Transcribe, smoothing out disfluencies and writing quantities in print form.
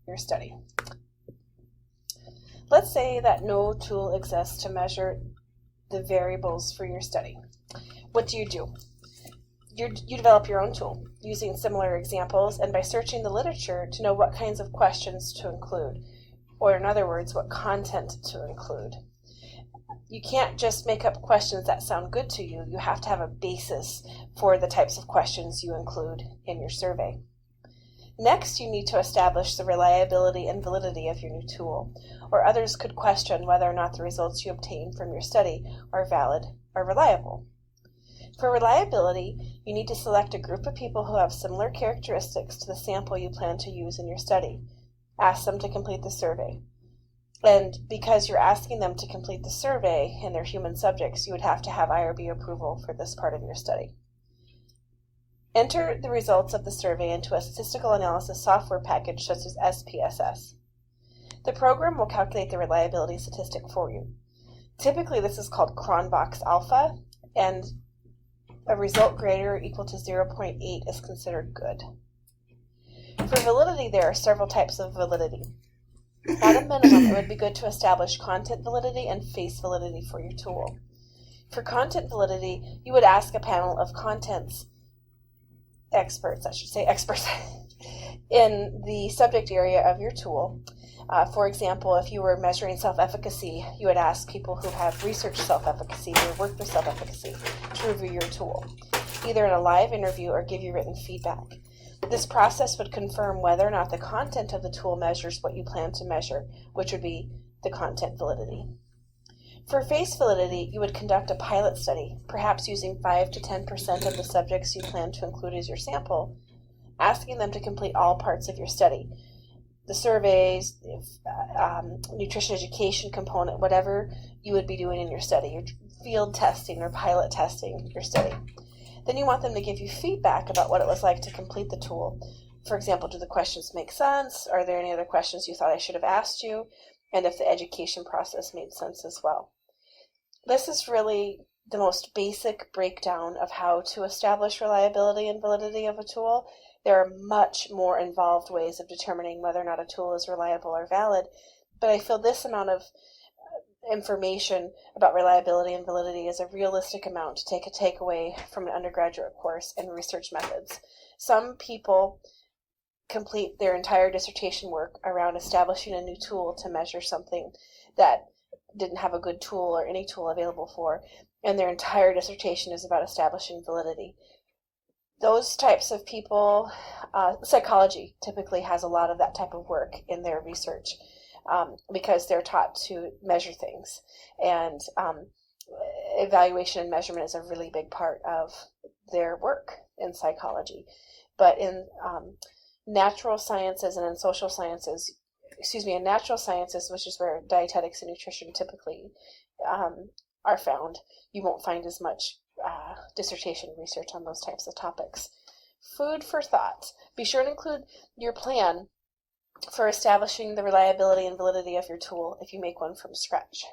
your study. Let's say that no tool exists to measure the variables for your study. What do? You develop your own tool using similar examples and by searching the literature to know what kinds of questions to include, or in other words, what content to include. You can't just make up questions that sound good to you. You have to have a basis for the types of questions you include in your survey. Next, you need to establish the reliability and validity of your new tool, or others could question whether or not the results you obtain from your study are valid or reliable. For reliability, you need to select a group of people who have similar characteristics to the sample you plan to use in your study. Ask them to complete the survey. And because you're asking them to complete the survey and they're human subjects, you would have to have IRB approval for this part of your study. Enter the results of the survey into a statistical analysis software package such as SPSS. The program will calculate the reliability statistic for you. Typically, this is called Cronbach's alpha, and a result greater or equal to 0.8 is considered good. For validity, there are several types of validity. At a minimum, it would be good to establish content validity and face validity for your tool. For content validity, you would ask a panel of experts in the subject area of your tool. For example, if you were measuring self-efficacy, you would ask people who have researched self-efficacy or worked with self-efficacy to review your tool, either in a live interview or give you written feedback. This process would confirm whether or not the content of the tool measures what you plan to measure, which would be the content validity. For face validity, you would conduct a pilot study, perhaps using 5 to 10% of the subjects you plan to include as your sample, asking them to complete all parts of your study. The surveys, nutrition education component, whatever you would be doing in your study, your field testing or pilot testing your study. Then you want them to give you feedback about what it was like to complete the tool. For example, do the questions make sense? Are there any other questions you thought I should have asked you? And if the education process made sense as well. This is really the most basic breakdown of how to establish reliability and validity of a tool. There are much more involved ways of determining whether or not a tool is reliable or valid, but I feel this amount of information about reliability and validity is a realistic amount to take away from an undergraduate course in research methods. Some people complete their entire dissertation work around establishing a new tool to measure something that didn't have a good tool or any tool available for, and their entire dissertation is about establishing validity. Those types of people, psychology typically has a lot of that type of work in their research because they're taught to measure things, and evaluation and measurement is a really big part of their work in psychology. But in natural sciences and in social sciences, in natural sciences, which is where dietetics and nutrition typically are found, you won't find as much dissertation research on those types of topics. Food for thought. Be sure to include your plan for establishing the reliability and validity of your tool if you make one from scratch.